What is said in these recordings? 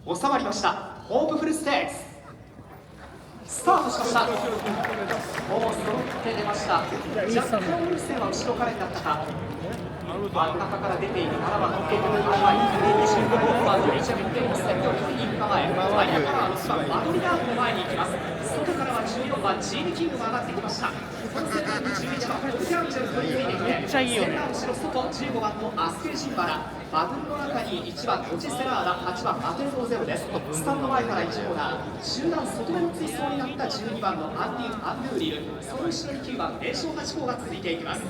収まりました。ホープフルステークススタートしました。もう揃って出ました。若干オルセンは後ろからになったか。真ん中から出ている7番のケイト・ハワイ25番のリチャル・デイビス先頭に行く構え、間からは6番マドリナードの前に行きます。外からは14番ジーニ・キングが上がってきました。このセンターに11番オルテアンジェルという意味でセンター後ろ外15番のアスケーシンバラ、バグルの中に1番ロチセラーダ、8番マテードゼロです。スタンド前から1コーナー、集団外目についそうになった12番のアンドゥーリル、その後ろに9番0勝8コーが続いていきます。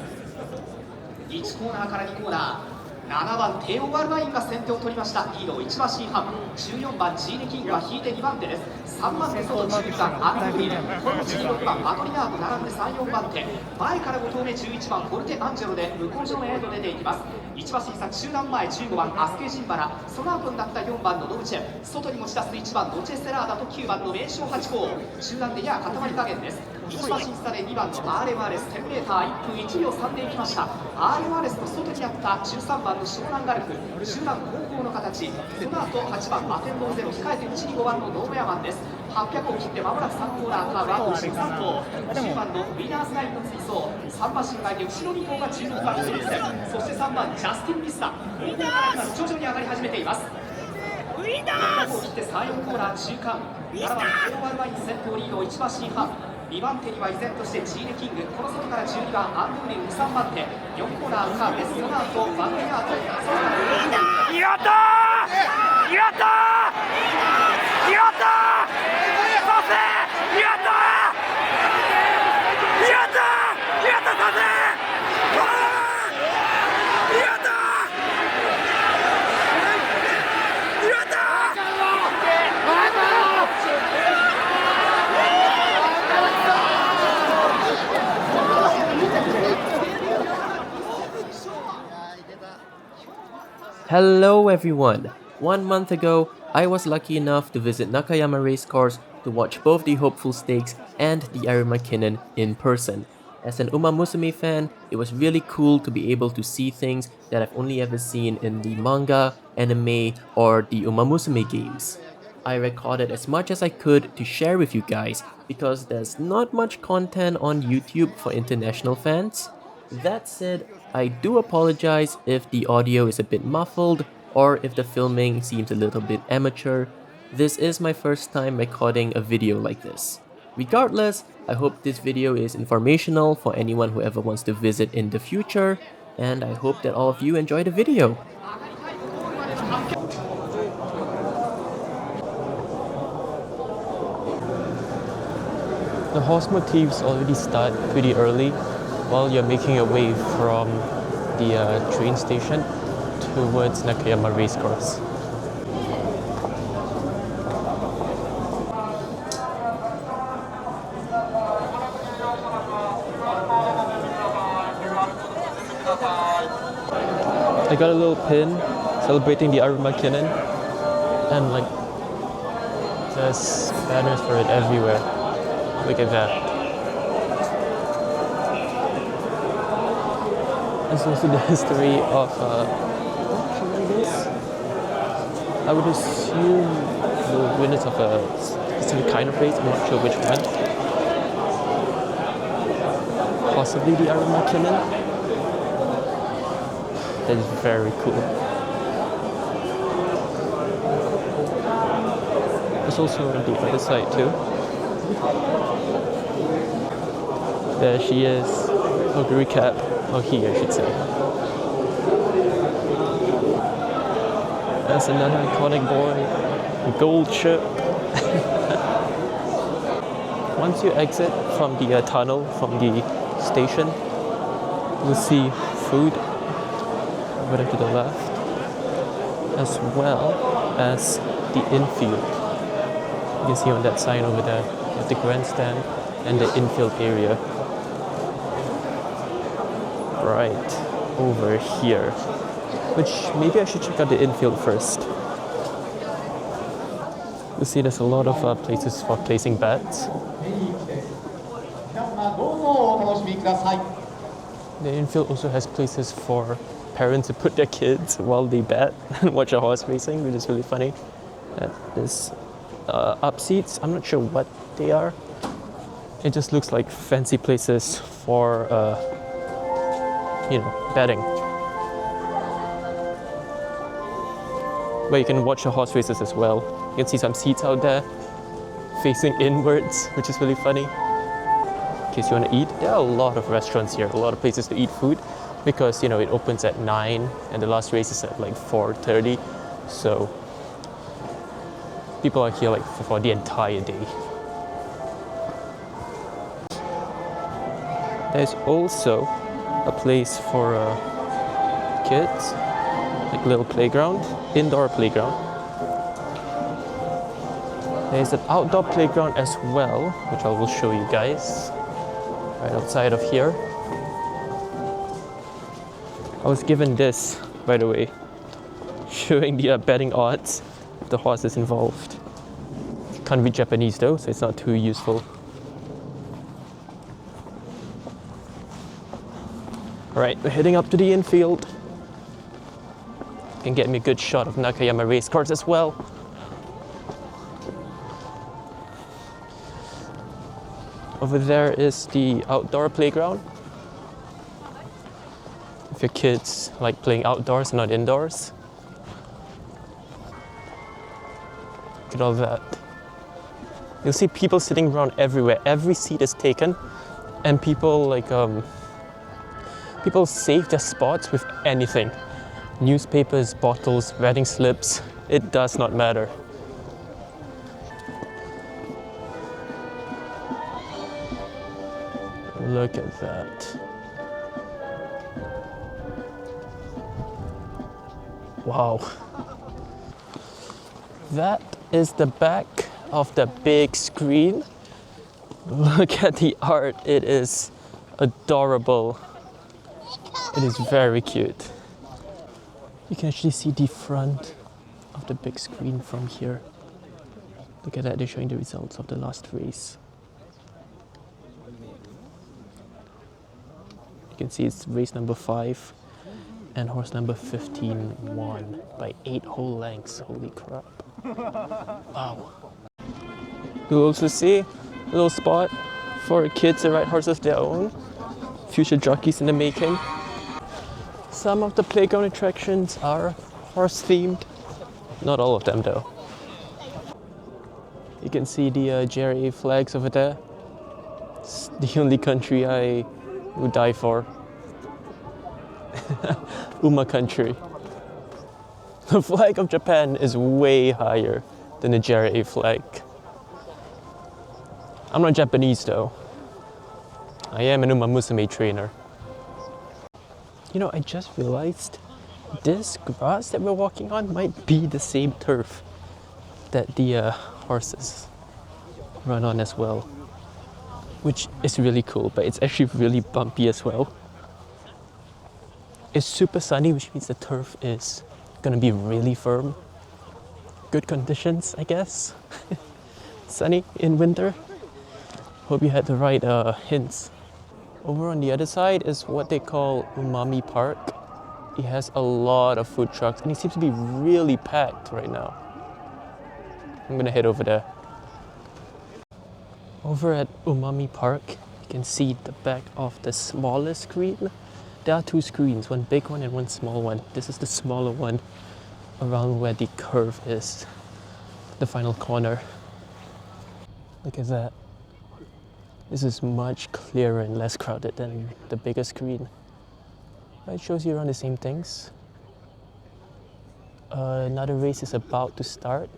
1コーナーから2コーナー、7番テオ・ワルバインが先手を取りました。リード1馬身半、14番ジーネ・キングは引いて2番手です。3番手外12番アンドゥーリル、この16番マドリナード並んで3、4番手、前から5頭目11番フォルテ・アンジェロで向こう上へと出ていきます。1馬身差中段前15番アスケージンバラ、その後になった4番のドブチェ、外に持ち出す1番ドチェセラーダと9番の名将8号、中段でやや固まり加減です。1馬身差で2番の RMRS 10m1 分1秒3でいきました。 RMRS の外にあった13番の湘南ガルフ、中段後方の形、その後8番マテンドーゼロ、控えて内に5番のノーメアマンです。800を切ってまもなく3コーナーカーブ、あと後ろ3頭、10番のウィナーズナインの追走、3馬身外で後ろ2頭が16番ソルセン、そして3番ジャスティン・ビスタ、後方から徐々に上がり始めています。800を切って3、4コーナー中間、7番テオ・ワルバイン先頭リード1馬身半、2番手には依然としてジーネ・キング、この外から12番アンドゥーリル3番手、4コーナーカーブです。その後バンデヤート、やったーやったーやったーそしてやったーやったーやったーそしてやったーやったーHello everyone! 1 month ago, I was lucky enough to visit Nakayama Racecourse to watch both the Hopeful Stakes and the Arima Kinen in person. As an Uma Musume fan, it was really cool to be able to see things that I've only ever seen in the manga, anime, or the Uma Musume games. I recorded as much as I could to share with you guys because there's not much content on YouTube for international fans. That said, I do apologize if the audio is a bit muffled or if the filming seems a little bit amateur. This is my first time recording a video like this. Regardless, I hope this video is informational for anyone who ever wants to visit in the future, and I hope that all of you enjoy the video. The horse motifs already start pretty early while you're making your way from the train station towards Nakayama Racecourse. I got a little pin celebrating the Arima Kinen, and like there's banners for it everywhere. Look at that. There's also the history of I would assume the winners of a specific kind of race, I'm not sure which one. Possibly the Arima Kinen. That is very cool. There's also on the other side too. There she is. Oh, the recap. Oh, he, I should say. That's another iconic boy. The gold ship. Once you exit from the tunnel, from the station, you'll see food over there to the left, as well as the infield. You can see on that sign over there, you have the grandstand and the infield area. Right over here. Which maybe I should check out the infield first. You see there's a lot of places for placing bets. The infield also has places for parents to put their kids while they bet and watch a horse racing, which is really funny. at this up seats. I'm not sure what they are. It just looks like fancy places for betting. But you can watch the horse races as well. You can see some seats out there facing inwards, which is really funny. In case you want to eat, there are a lot of restaurants here, a lot of places to eat food, because it opens at 9 and the last race is at like 4:30. So people are here like for the entire day. There's also a place for kids, like little playground, indoor playground. There's an outdoor playground as well, which I will show you guys right outside of here. I was given this, by the way, showing the betting odds of the horses involved. Can't read Japanese though, so it's not too useful. Alright, we're heading up to the infield. Can get me a good shot of Nakayama Racecourse as well. Over there is the outdoor playground. If your kids like playing outdoors, not indoors. Look at all that. You'll see people sitting around everywhere. Every seat is taken, and people people save their spots with anything. Newspapers, bottles, wedding slips. It does not matter. Look at that. Wow. That is the back of the big screen. Look at the art. It is adorable. It is very cute. You can actually see the front of the big screen from here. Look at that, they're showing the results of the last race. You can see it's race number 5 and horse number 15 won by 8 whole lengths. Holy crap. Wow. You'll also see a little spot for kids to ride horses of their own. Future jockeys in the making. Some of the playground attractions are horse themed. Not all of them though. You can see the JRA flags over there. It's the only country I would die for. Uma country. The flag of Japan is way higher than the JRA flag. I'm not Japanese though. I am an Uma Musume trainer. I just realized this grass that we're walking on might be the same turf that the horses run on as well, which is really cool, but it's actually really bumpy as well. It's super sunny, which means the turf is gonna be really firm. Good conditions, I guess. Sunny in winter. Hope you had the right hints. Over on the other side is what they call Umami Park. It has a lot of food trucks and it seems to be really packed right now. I'm gonna head over there. Over at Umami Park, you can see the back of the smaller screen. There are 2 screens, one big one and one small one. This is the smaller one around where the curve is, the final corner. Look at that. This is much clearer and less crowded than the bigger screen. It shows you around the same things. Another race is about to start.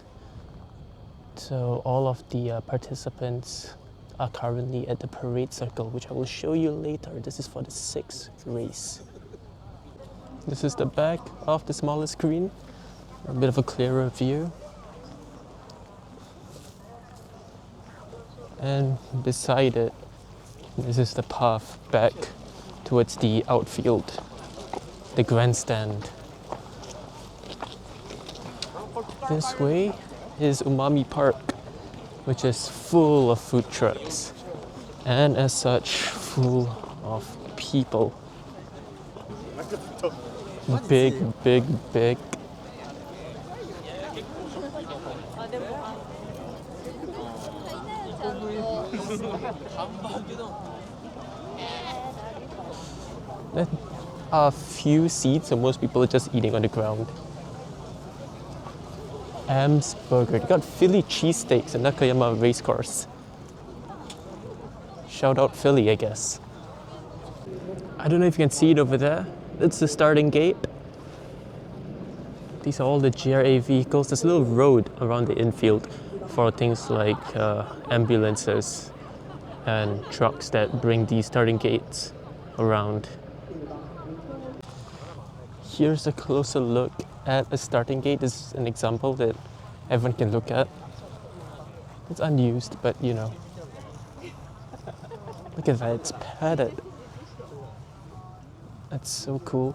So all of the participants are currently at the parade circle, which I will show you later. This is for the 6th race. This is the back of the smaller screen. A bit of a clearer view. And beside it, this is the path back towards the outfield, the grandstand. This way is Umami Park, which is full of food trucks, and as such, full of people. Big, big, big. There are few seats, so most people are just eating on the ground. Am's Burger. They got Philly cheesesteaks at Nakayama Racecourse. Shout out Philly, I guess. I don't know if you can see it over there. It's the starting gate. These are all the GRA vehicles. There's a little road around the infield for things like ambulances and trucks that bring these starting gates around. Here's a closer look at a starting gate. This is an example that everyone can look at. It's unused, but you know. Look at that, it's padded. That's so cool.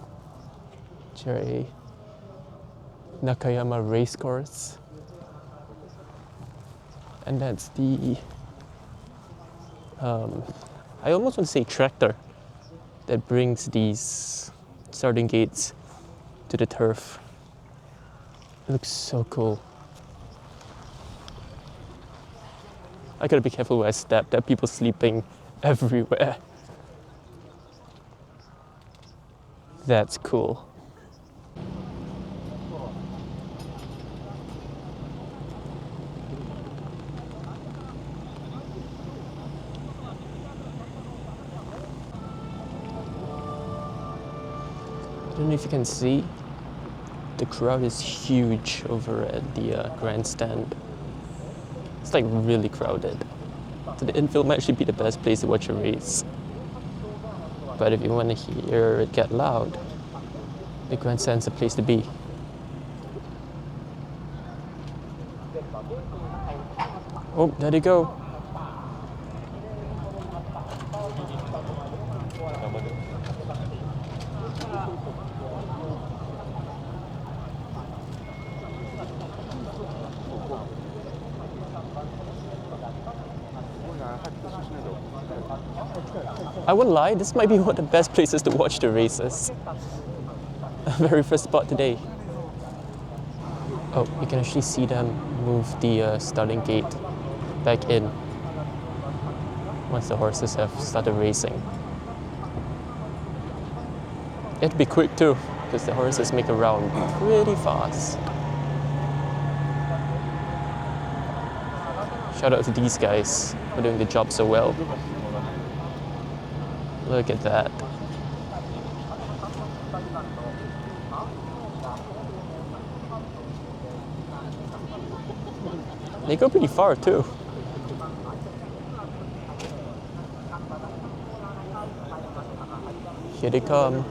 GRA Nakayama Racecourse. And that's the, I almost want to say tractor that brings these starting gates to the turf. It looks so cool. I gotta be careful where I step. There are people sleeping everywhere. That's cool. I don't know if you can see, the crowd is huge over at the grandstand. It's like really crowded. So the infield might actually be the best place to watch a race. But if you want to hear it get loud, the grandstand's the place to be. Oh, there they go. I wouldn't lie, this might be one of the best places to watch the races. Very first spot today. Oh, you can actually see them move the starting gate back in once the horses have started racing. It had to be quick too, because the horses make a round pretty fast. Shout out to these guys for doing the job so well. Look at that. They go pretty far too. Here they come.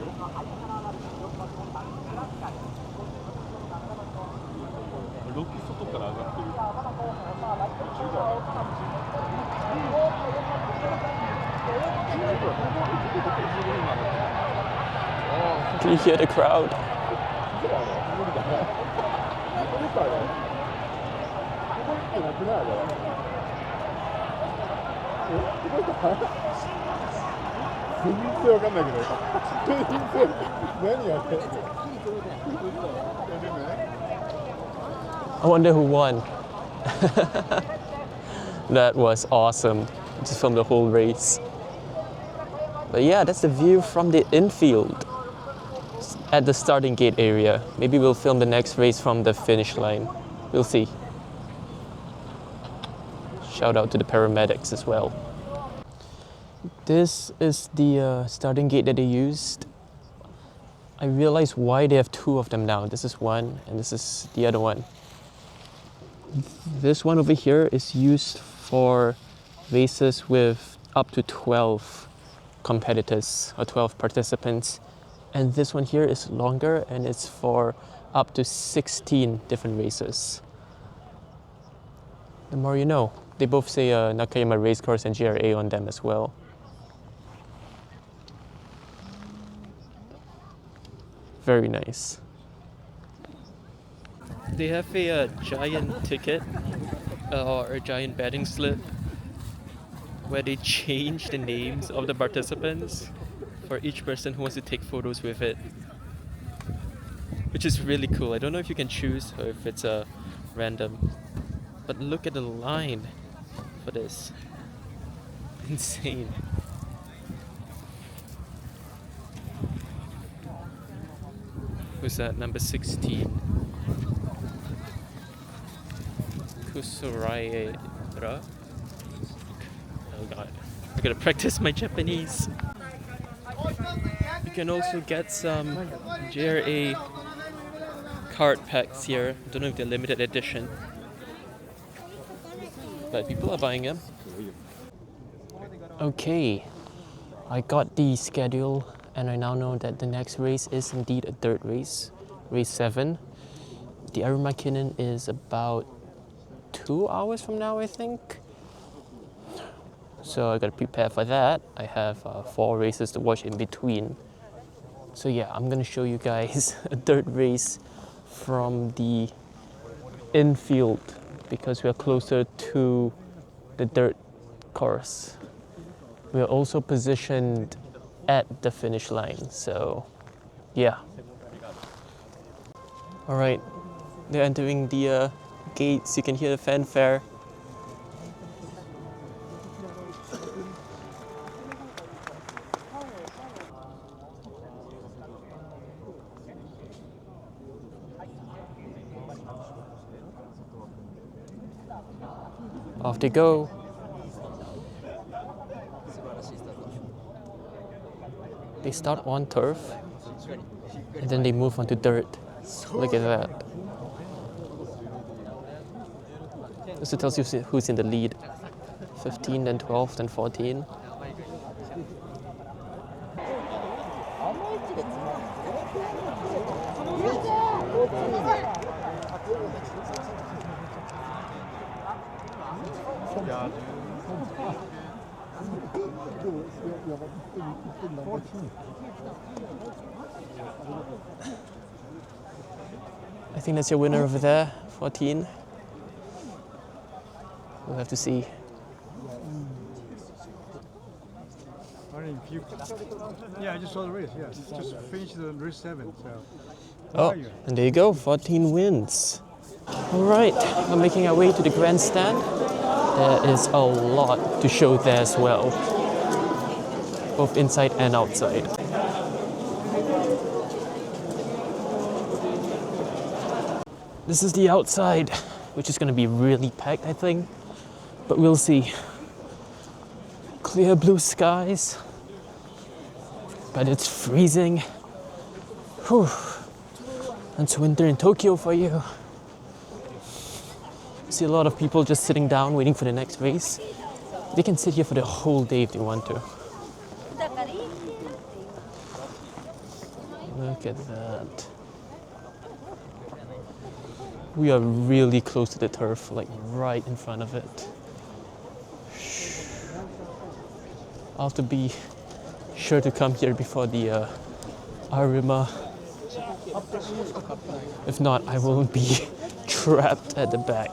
Can you hear the crowd? I wonder who won. That was awesome. Just from the whole race. But yeah, that's the view from the infield at the starting gate area. Maybe we'll film the next race from the finish line. We'll see. Shout out to the paramedics as well. This is the starting gate that they used. I realized why they have two of them now. This is one and this is the other one. This one over here is used for races with up to 12 competitors or 12 participants. And this one here is longer and it's for up to 16 different races. The more you know. They both say Nakayama Racecourse and GRA on them as well. Very nice. They have a giant ticket or a giant betting slip where they change the names of the participants for each person who wants to take photos with it, which is really cool. I don't know if you can choose or if it's a random. But look at the line for this. Insane. Who's that? Number 16. Kusuraira. Oh god. I gotta practice my Japanese. You can also get some JRA card packs here. Don't know if they're limited edition, but people are buying them. Okay, I got the schedule and I now know that the next race is indeed a third race, race 7. The Arima Kinen is about 2 hours from now, I think. So I gotta prepare for that. I have 4 races to watch in between. So yeah, I'm gonna show you guys a third race from the infield because we are closer to the dirt course. We are also positioned at the finish line, so yeah. All right, they're entering the gates. You can hear the fanfare. Off they go. They start on turf and then they move on to dirt. Look at that. This tells you who's in the lead. 15, then 12, then 14. I think that's your winner over there, 14. We'll have to see. Yeah, I just saw the race. Yeah, just finished the race 7. So. Oh, and there you go, 14 wins. All right, we're making our way to the grandstand. There is a lot to show there as well, both inside and outside. This is the outside, which is going to be really packed, I think, but we'll see. Clear blue skies, but it's freezing. Whew. It's winter in Tokyo for you. See a lot of people just sitting down waiting for the next race. They can sit here for the whole day if they want to. Look at that. We are really close to the turf, like right in front of it. I'll have to be sure to come here before the Arima. If not, I will be trapped at the back.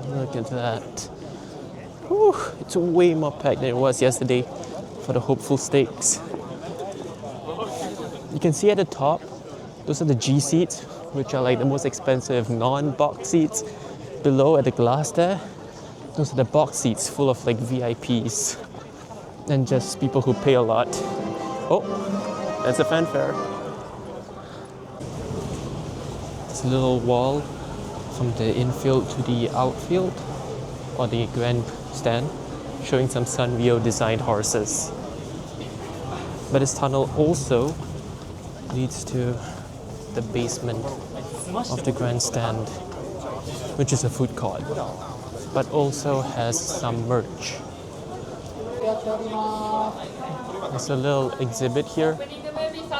Look at that. Whew, it's way more packed than it was yesterday for the Hopeful Stakes. You can see at the top, those are the G seats, which are like the most expensive non-box seats. Below at the glass there, those are the box seats full of like VIPs and just people who pay a lot. Oh, that's a fanfare. It's a little wall from the infield to the outfield, or the grandstand, showing some Sanrio designed horses. But this tunnel also leads to the basement of the grandstand, which is a food court, but also has some merch. There's a little exhibit here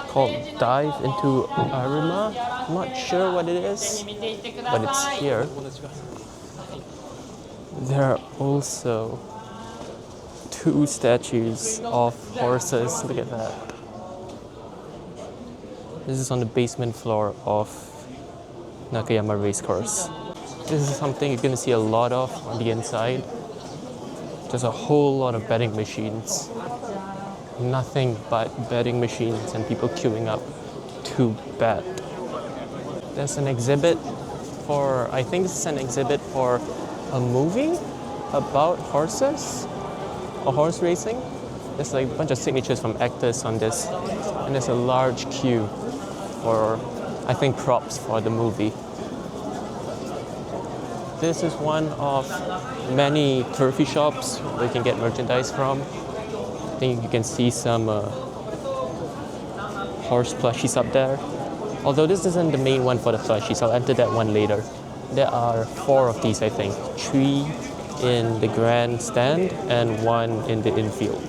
called Dive into Arima. I'm not sure what it is, but it's here. There are also 2 statues of horses. Look at that. This is on the basement floor of Nakayama Racecourse. This is something you're going to see a lot of on the inside. There's a whole lot of betting machines. Nothing but betting machines and people queuing up to bet. There's an exhibit for, I think this is an exhibit for a movie about horses or horse racing. There's like a bunch of signatures from actors on this, and there's a large queue for, I think, props for the movie. This is one of many turfy shops where you can get merchandise from. I think you can see some horse plushies up there. Although this isn't the main one for the plushies, I'll enter that one later. There are 4 of these, I think. 3 in the grandstand and 1 in the infield.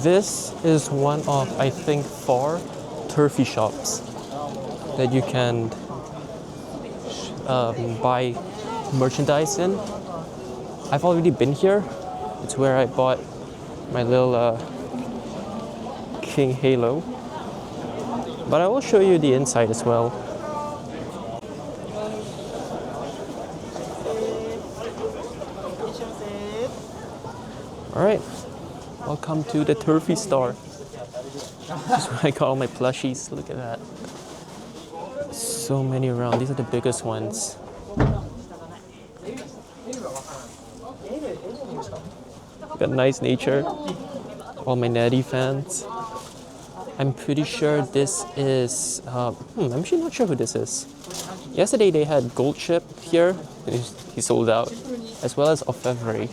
This is one of, I think, 4 turfy shops that you can buy merchandise in. I've already been here. It's where I bought my little King Halo. But I will show you the inside as well. Alright, welcome to the turfy store. This is where I got all my plushies. Look at that. So many around. These are the biggest ones. Got nice nature. All my Natty fans. I'm pretty sure this is. I'm actually not sure who this is. Yesterday they had Gold Chip here. He sold out, as well as Orfevre.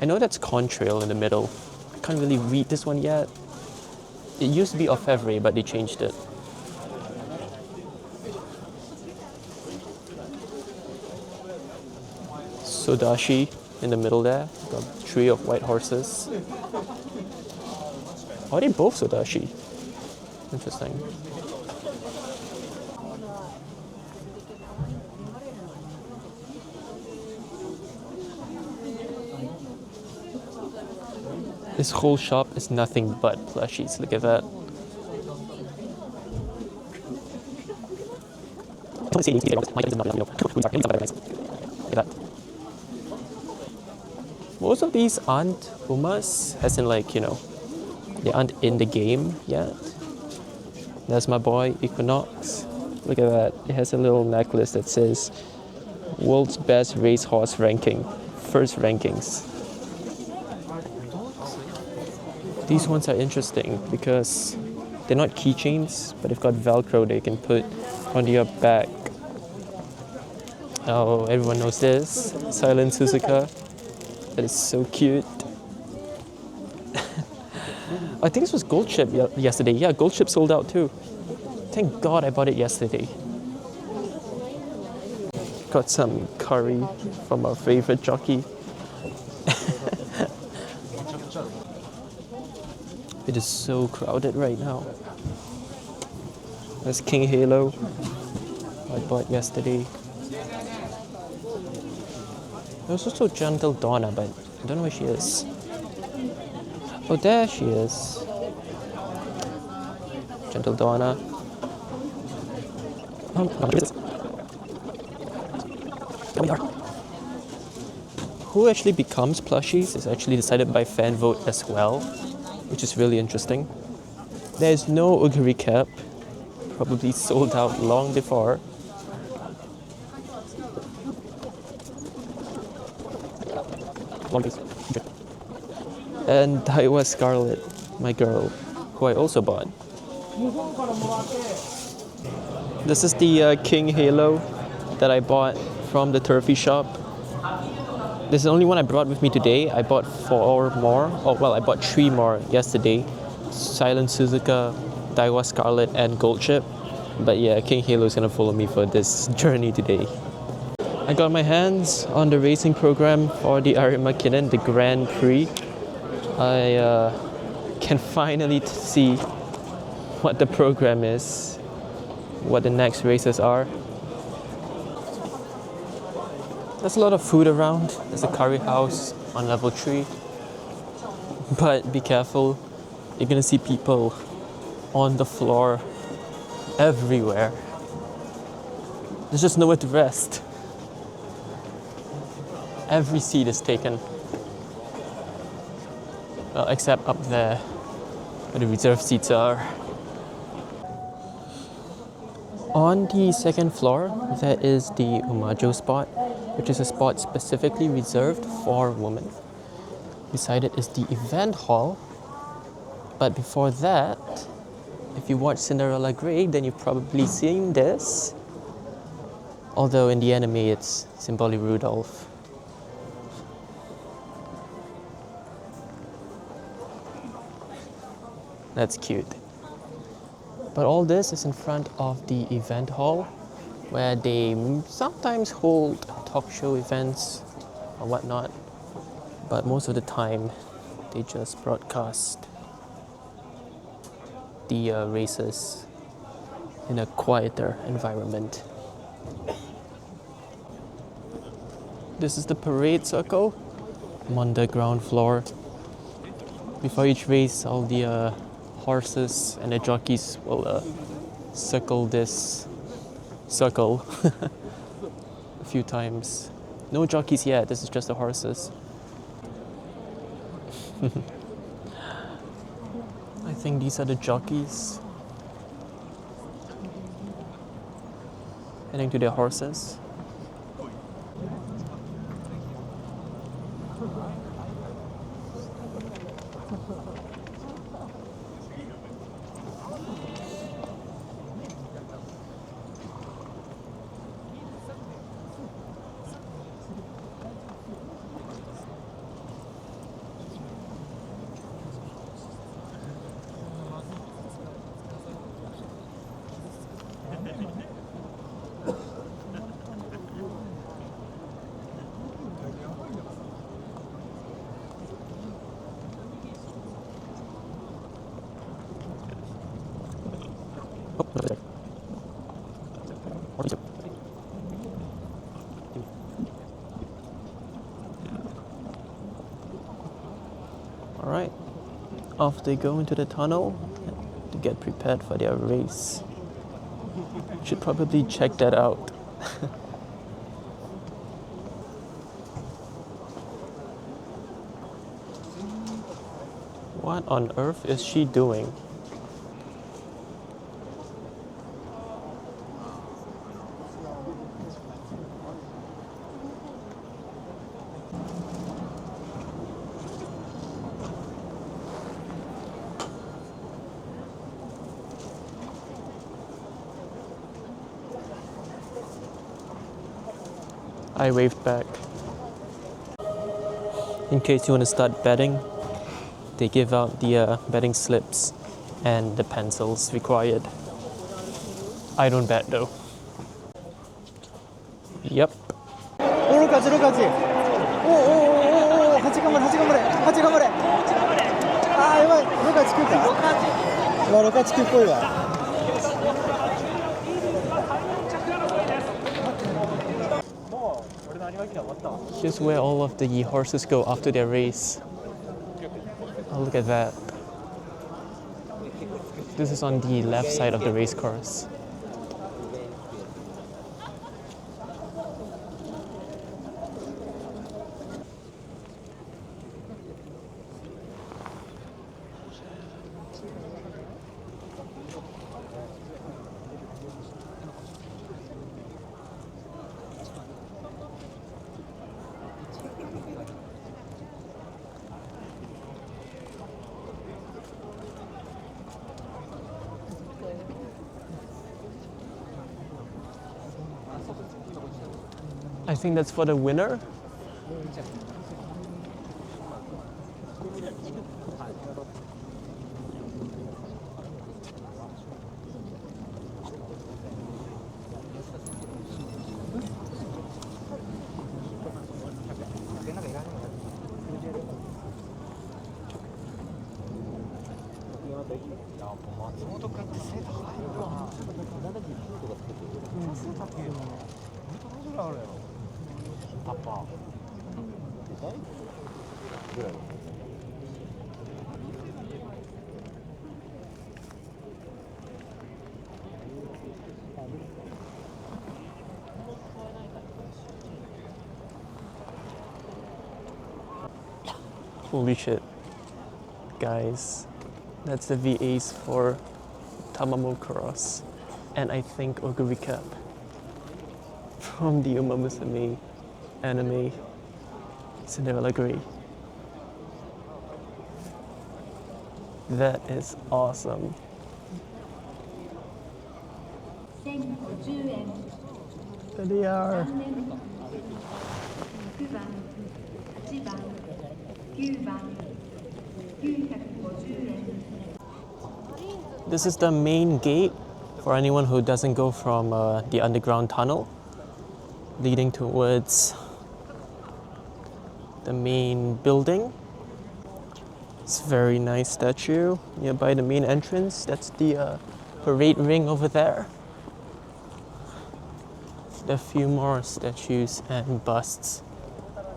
I know that's Contrail in the middle. I can't really read this one yet. It used to be Orfevre, but they changed it. Sodashi in the middle there. Got a tree of white horses. Are they both Sodashi? Interesting. This whole shop is nothing but plushies. Look at that. Look at that. Most of these aren't Umas, as in like, you know, they aren't in the game yet. There's my boy Equinox. Look at that. It has a little necklace that says World's Best Racehorse Ranking. First rankings. These ones are interesting because they're not keychains, but they've got Velcro they can put onto your back. Oh, everyone knows this. Silent Suzuka. That is so cute. I think this was Gold Chip yesterday. Yeah, Gold Chip sold out too. Thank God I bought it yesterday. Got some curry from our favorite jockey. It is so crowded right now. There's King Halo. I bought yesterday. There's also Gentle Donna, but I don't know where she is. Oh, there she is. Gentle Donna. Who actually becomes plushies is actually decided by fan vote as well, which is really interesting. There is no Ugiri cap, probably sold out long before. And Daiwa Scarlet, my girl, who I also bought. This is the King Halo that I bought from the turfy shop. This is the only one I brought with me today. I bought 4 more. Oh, well, I bought 3 more yesterday. Silent Suzuka, Daiwa Scarlet, and Gold Chip. But yeah, King Halo is gonna follow me for this journey today. I got my hands on the racing program for the Arima Kinen, the Grand Prix. I can finally see what the program is, what the next races are. There's a lot of food around. There's a curry house on level 3. But be careful, you're gonna see people on the floor everywhere. There's just nowhere to rest. Every seat is taken. Well, except up there, where the reserve seats are. On the second floor, there is the Umajo spot, which is a spot specifically reserved for women. Beside it is the event hall. But before that, if you watch Cinderella Grey, then you've probably seen this. Although in the anime, it's simply Rudolph. That's cute. But all this is in front of the event hall, where they sometimes hold talk show events or whatnot. But most of the time, they just broadcast the races in a quieter environment. This is the parade circle. I'm on the ground floor. Before each race, all the horses and the jockeys will circle this circle a few times. No jockeys yet, this is just the horses. I think these are the jockeys heading to their horses. Alright, off they go into the tunnel to get prepared for their race. Should probably check that out. What on earth is she doing? I waved back. In case you want to start betting, they give out the betting slips and the pencils required. I don't bet though. Yep. 오로까지 오오오오오 같이 가버려 아 이거 로까지 킬까? 와 로까지 킬 거야. Here's where all of the horses go after their race. Oh, look at that. This is on the left side of the race course. I think that's for the winner. Holy shit. Guys, that's the VAs for Tamamo Cross. and I think Oguri Cap from the Uma Musume anime Cinderella Grey. That is awesome. 1050円 There they are. 6番、8番、9番、950円 This is the main gate for anyone who doesn't go from the underground tunnel leading towards the main building. It's a very nice statue nearby the main entrance. That's the parade ring over there. There are a few more statues and busts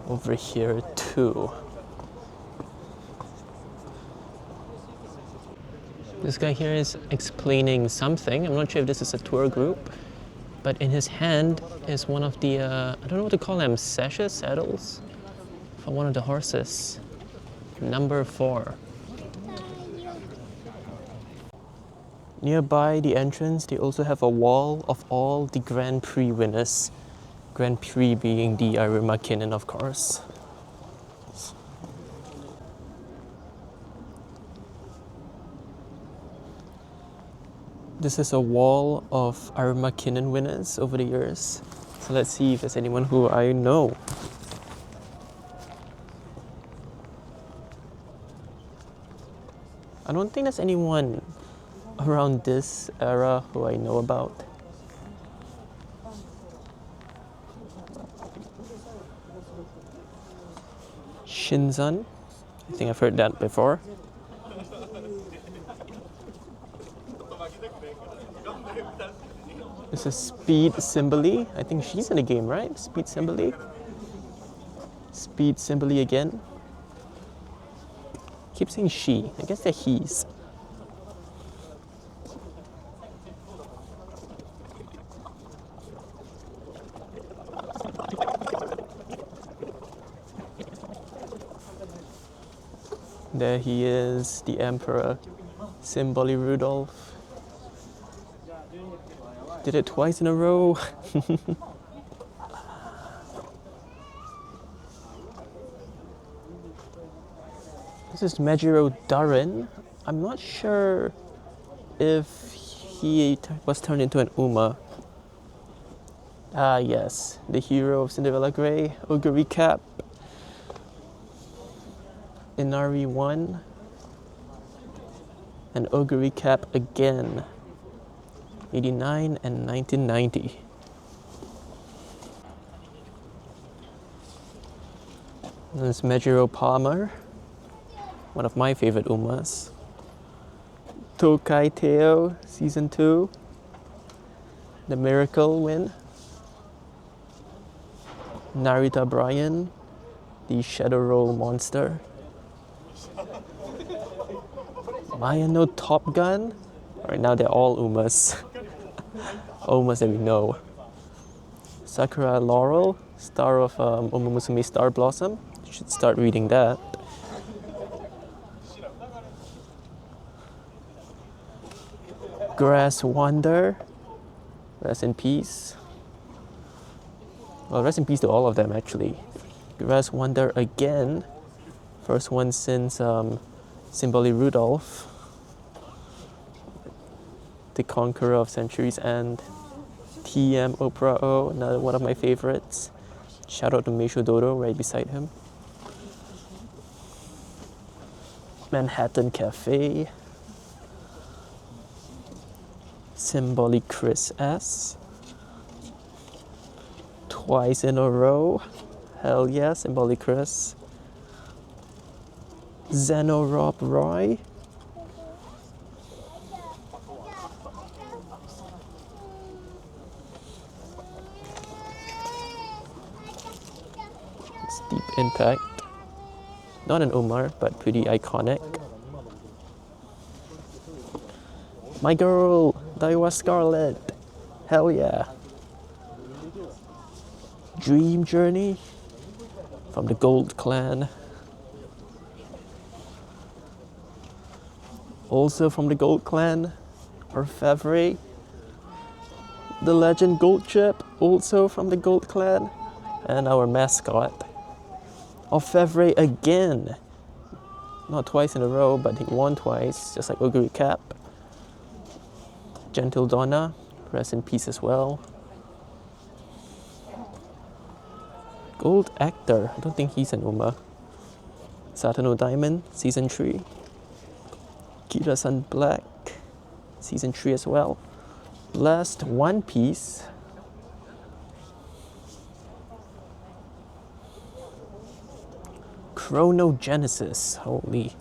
over here too. This guy here is explaining something. I'm not sure if this is a tour group, but in his hand is one of the, I don't know what to call them, sashes, saddles for one of the horses. Number 4. Nearby the entrance, they also have a wall of all the Grand Prix winners. Grand Prix being the Arima Kinen, of course. This is a wall of Arima Kinen winners over the years. So let's see if there's anyone who I know. I don't think there's anyone around this era who I know about. Shinzan, I think I've heard that before. This is Speed Simbali. I think she's in the game, right? Speed Simbali. Speed Simbali again. Keep saying she. I guess they're he's. There he is, the Emperor, Simbali Rudolph. Did it twice in a row. This is Majiro Darin. I'm not sure if he was turned into an Uma. Ah yes, the hero of Cinderella Grey, Oguri Cap. Inari 1. And Oguri Cap again. 89 and 1990. And there's Majiro Palmer, one of my favorite Umas. Tokai Teo, Season 2. The Miracle win. Narita Bryan, the Shadow Roll monster. Maya no Top Gun. Right now they're all Umas. Umas that we know. Sakura Laurel, star of Uma Musume Star Blossom. You should start reading that. Grass Wonder, rest in peace. Well, rest in peace to all of them actually. Grass Wonder again. First one since Simbali Rudolph, the Conqueror of Centuries End. TM Oprah O, another one of my favorites. Shout out to Meisho Dodo right beside him. Manhattan Cafe. Simbali Chris S. Twice in a row. Hell yeah, Simbali Chris. Zeno Rob Roy. It's Deep Impact. Not an Umar, but pretty iconic. My girl, Daiwa Scarlet. Hell yeah. Dream Journey from the Gold Clan. Also from the Gold Clan, Orfevre. the legend Gold Chip, also from the Gold Clan, and our mascot, Orfevre again. Not twice in a row, but he won twice, just like Oguri Cap. Gentle Donna, rest in peace as well. Gold Actor, I don't think he's an Uma. Satano Diamond, Season 3. Kira-san Black, Season 3 as well. Last One Piece. Chronogenesis, holy.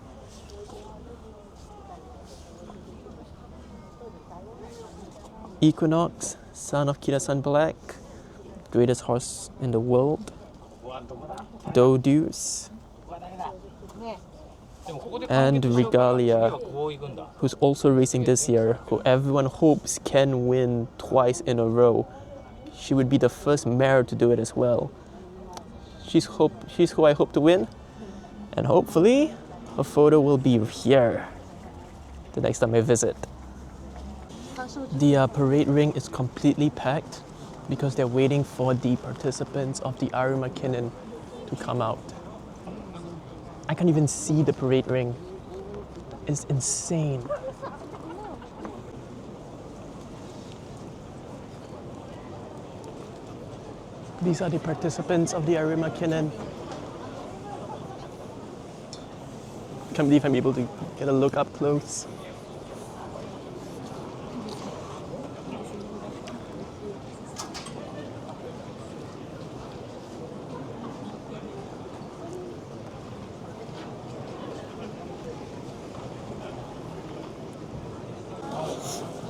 Equinox, son of Kira-san Black, greatest horse in the world. Dodeus. And Regalia, who's also racing this year, who everyone hopes can win twice in a row. She would be the first mare to do it as well. She's who I hope to win, and hopefully a photo will be here the next time I visit. The parade ring is completely packed because they're waiting for the participants of the Arima Kinen to come out. I can't even see the parade ring. It's insane. These are the participants of the Arima Kinen. Can't believe I'm able to get a look up close.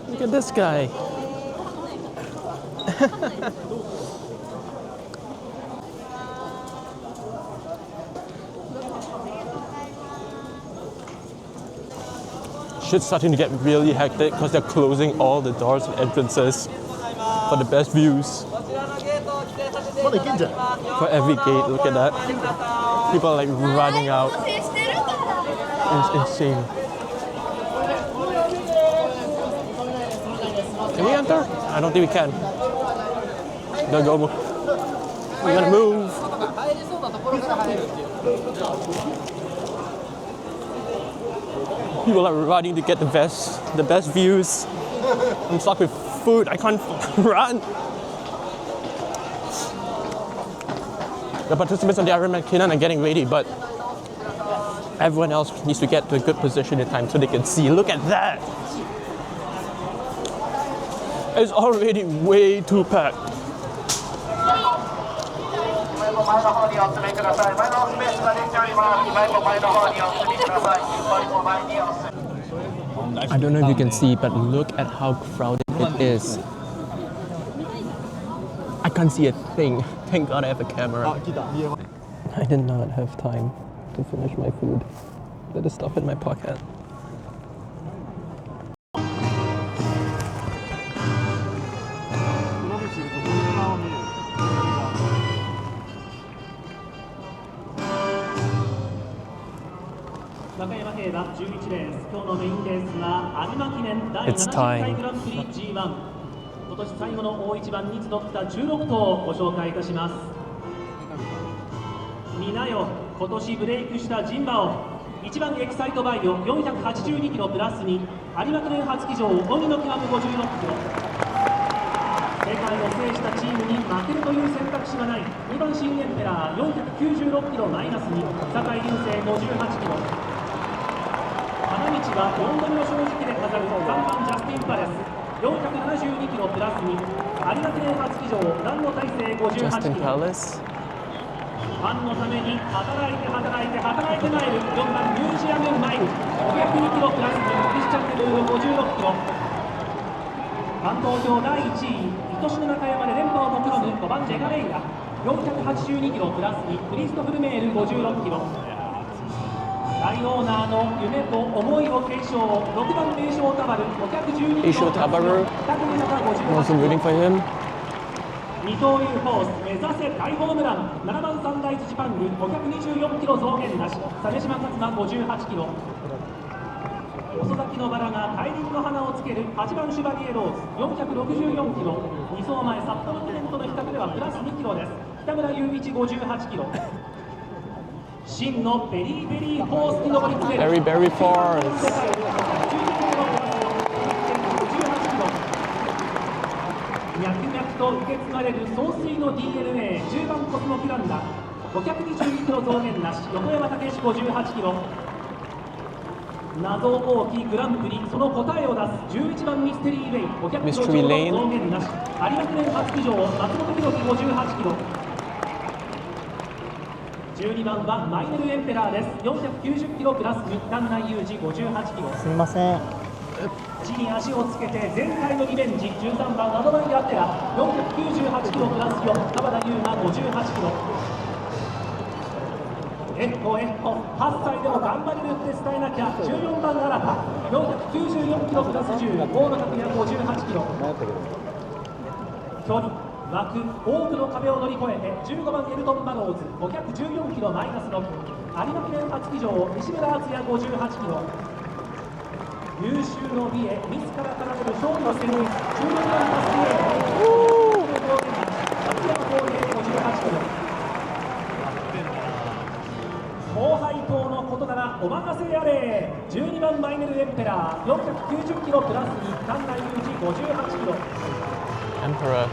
Look at this guy. Shit's starting to get really hectic because they're closing all the doors and entrances for the best views. For every gate, look at that. People are like running out. It's insane. Can we enter? I don't think we can. Gotta go. We gotta move. People are running to get the best views. I'm stuck with food. I can't run. The participants of the Arima Kinen are getting ready, but everyone else needs to get to a good position in time so they can see. Look at that. It's already way too packed. I don't know if you can see, but look at how crowded it is. I can't see a thing. Thank God I have a camera. I did not have time to finish my food. There's stuff in my pocket. It's time. 今年最後の大一番に集った16頭をご紹介いたします。みなよ、今年ブレイクしたジンバを一番エキサイトバイオ482キロプラスに有馬記念初騎乗鬼の極む56キロ。世界を制したチームに負けるという選択肢はない2番新エンペラー496キロマイナスに酒井流星58キロ。花道は4度目の正直で飾る3番ジャスティン・パレス。472キロプラスに有馬記念初騎乗蘭野大勢58キロ。ファンのために働いてマイル4番ミュージアムマイル502キロプラスにクリスチャン・テルール56キロ。ファン投票第1位愛しの中山で連覇を目論む5番ジェガレイラ482キロプラスにクリストフルメール56キロ。大オーナーの夢と思いを継承6番名将タバル512キロプラスにAlso rooting for him. 二刀流フォース目指せ大ホームラン7番サンライズジパング524キロ増減なし鮫島勝馬58キロ。遅咲きのバラが大輪の花をつける8番シュバリエローズ464キロ、2走前札幌記念との比較ではプラス2キロです。北村雄一58キロ、真のベリーベリーフォースに上り詰める Very, very fast. 脈々と受け継がれる総帥の DNA、 10番コスモキランダ522キロ増減なし、横山武史58キロ、謎多きグランプリ、その答えを出す11番ミステリーレイン500キロ増減なし、有馬記念初騎乗松本博樹58キロ、12番はマイネルエンペラーです。490キロプラス2、丹内裕二58キロ。すみません。地に足をつけて前回のリベンジ、13番アドバイアテラ498キロプラス4、田田優馬58キロ。8歳でも頑張れるって伝えなきゃ、14番新た494キロプラス10、河野拓也58キロ。距離枠多くの壁を乗り越えて15番エルトン・バローズ514キロマイナス6、有馬記念初騎乗西村敦也58キロ。優秀の美へ自ら奏でる勝利の宣言、14番タスキエ松山光平58キロ。後輩等のことならお任せあれ、12番マイネルエンペラー490キロプラス2、丹内裕二58キロ。 Emperor.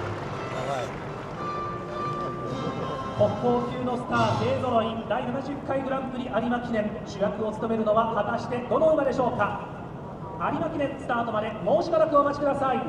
国宝級のスター勢ぞろい、第70回グランプリ有馬記念、主役を務めるのは果たしてどの馬でしょうか。有馬記念スタートまでもうしばらくお待ちください。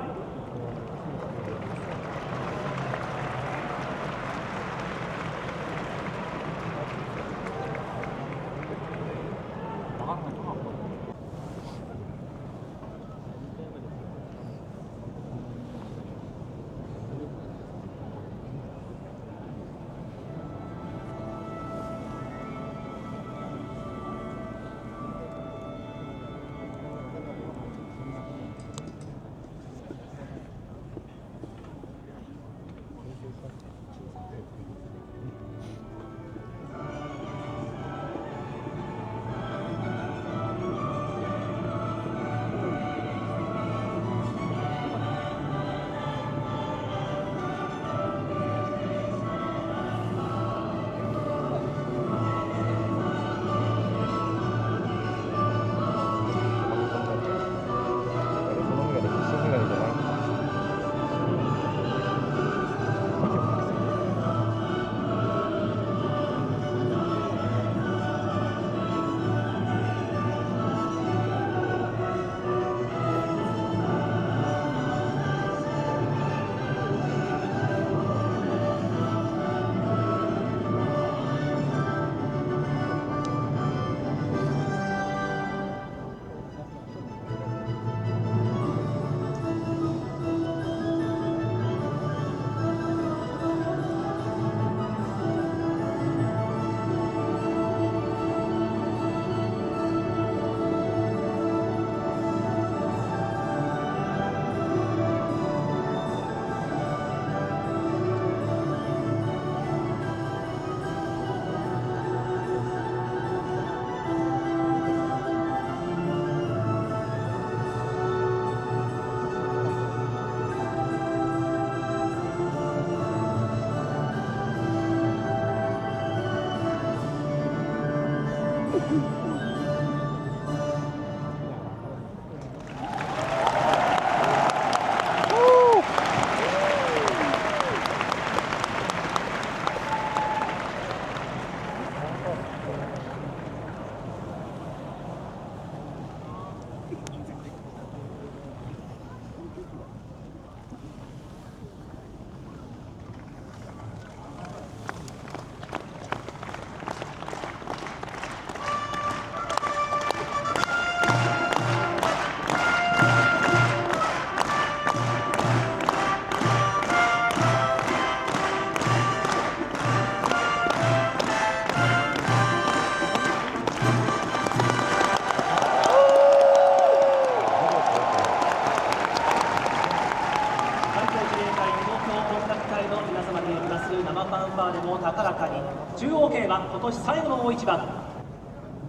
中央競馬今年最後の大一番、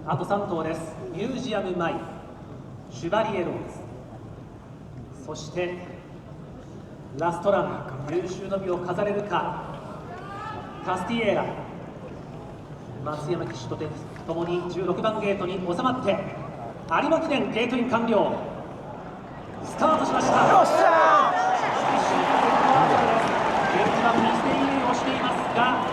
あと3頭です。ミュージアムマイ、シュバリエローズ、そしてラストラン、有終の美を飾れるかカスティエーラ、松山騎手とともに16番ゲートに収まって有馬記念ゲートイン完了、スタートしました。よっしゃー、11番ミステリーをしていますが、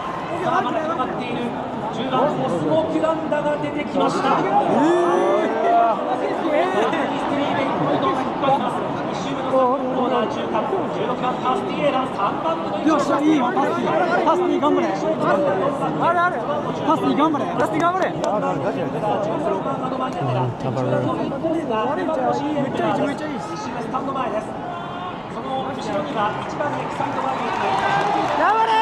さあまだかかっている10番コスモキュランダが出てきました。ミステリーメインポイントが引っ張ります。1周目のコーナー中間、16番カスティエーラ、3番目のよっしゃ、いいよ、パスティ頑張れ。あれあれ、パスティ頑張れ、パスティ頑張れ。16番アドバイヤテラ、10番のインコースが2番の CM ペラーです。1周目スタンド前です。その後ろには1番エキサイトバイヤテラ、頑張れ。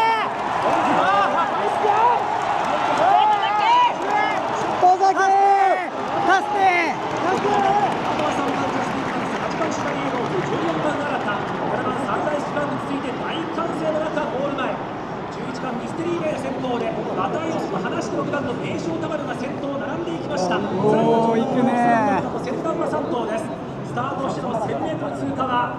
ミステリーメイ先頭でバタイロスの話して6番の名将タマルが先頭並んでいきました。おー、いくね。先端は3頭です。スタートしての 1000m 通過は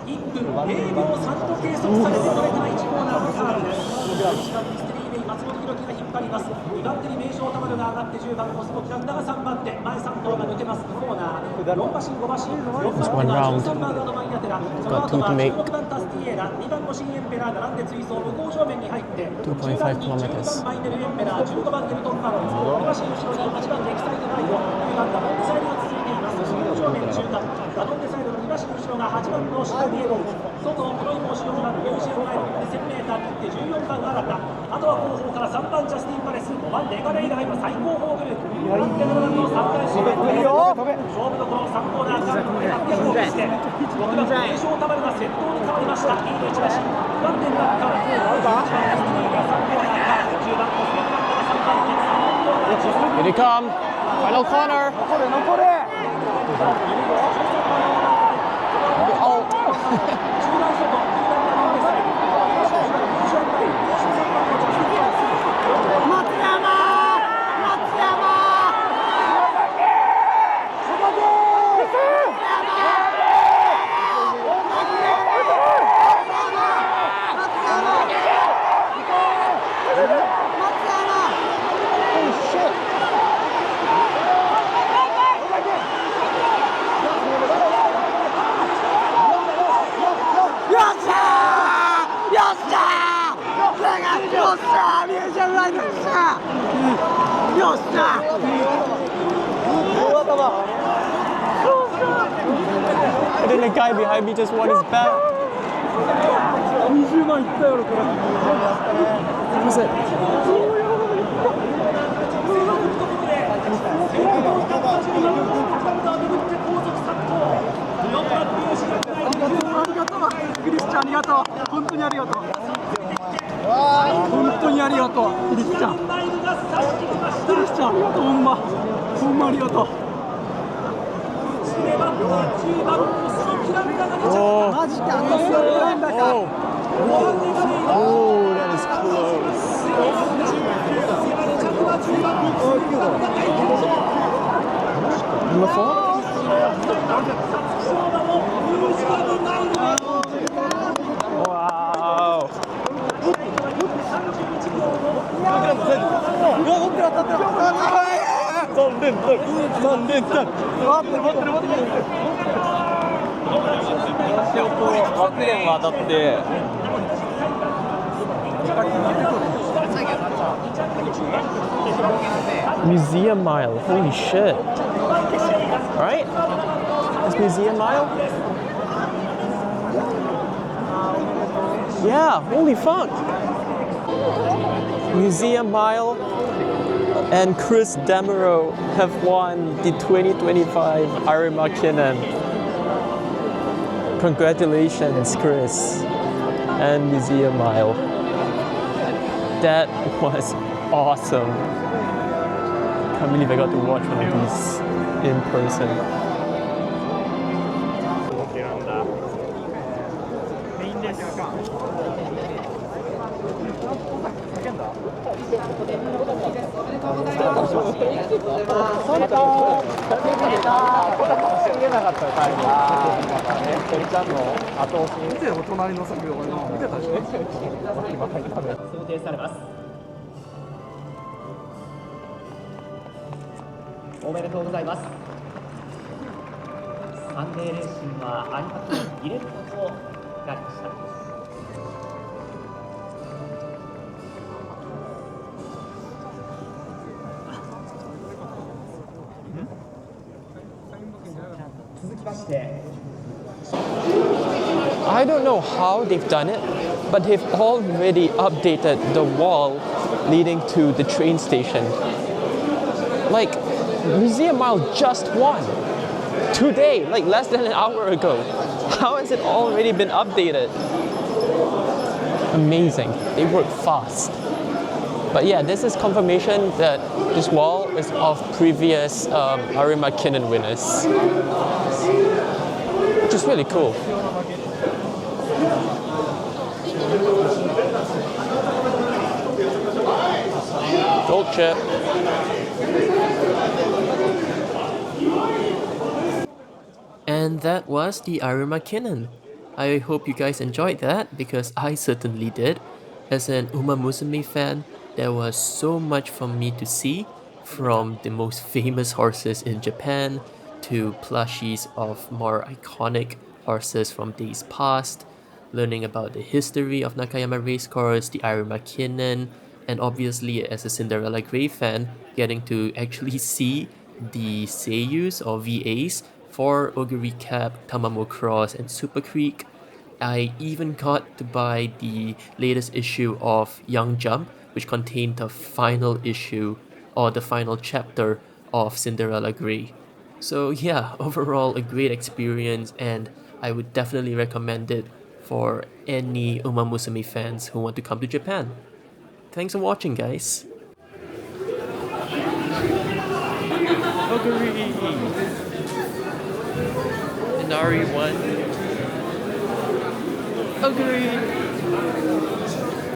1分0秒3と計測されてこれから1コーナーのカーブです。1番ミステリーメイ松本弘樹が引っ張ります。2番手に名将タマルが上がって10番コスモキランダが3番手、前3頭が抜けますコーナー、4馬身5馬身、4番手が13番アドマイヤテラ、その後は16番タスティエーラ、2番のシンエンペラー並んで追走、向こう正面に入って10番に12番マイネルエンペラー、15番ゲルトンパン、2馬身後ろに8番エキサイトバイド、9番ダノンデサイドが続いています。向こう正面中間、ダノンデサイドの2馬身後ろが8番のシュタビエローズ、外黒い帽子6番ニュージェンマイルで 1000m 切って14番アラタ、あとは後方から3番ジャスティンパレス、5番レガレイライの最高峰グループ、2番手7番の3回シメトレ勝負どころ3コーナー間800をして6番名将タマルが先頭に変わりました。リード1馬身、2番手になった11番スティーが3コーナーか、10番コスモキランダが3番手、3コーナー10番 Here they come. Final corner. 残れ。And then the guy behind me just won his bet. 20万いったやろこれ。What was it? ありがとう。クリスチャンありがとう。本当にありがとう。本当にありがとう。クリスチャン。クリスチャンありがとう。ほんまありがとう。マジか、あのスラインだか。Oh, that is close. Number 4? Wow. Museum mile, holy shit. Right? It's Museum mile? Yeah, holy fuck. Museum mile and Chris Demereau have won the 2025 Arima Kinen. Congratulations, Chris and Museum mile. That was awesome. Can't believe I got to watch one of these in person. 定されます。おめでとうございます。サンデーレーシングは有馬記念2連覇となりました。続きまして I don't know how they've done it, but they've already updated the wall leading to the train station. Like, Museum Mile just won today, like less than an hour ago. How has it already been updated? Amazing. They work fast. But yeah, this is confirmation that this wall is of previous Arima Kinen winners, which is really cool. Gold chip. And that was the Arima Kinen. I hope you guys enjoyed that because I certainly did. As an Uma Musume fan, there was so much for me to see, from the most famous horses in Japan to plushies of more iconic horses from days past, learning about the history of Nakayama Racecourse, the Arima Kinen, and obviously as a Cinderella Grey fan, getting to actually see the seiyus or VAs for Oguri Cap, Tamamo Cross, and Super Creek. I even got to buy the latest issue of Young Jump, which contained the final issue or the final chapter of Cinderella Grey. So yeah, overall a great experience, and I would definitely recommend it for any Uma Musume fans who want to come to Japan. Thanks for watching, guys. Inari won. Agree.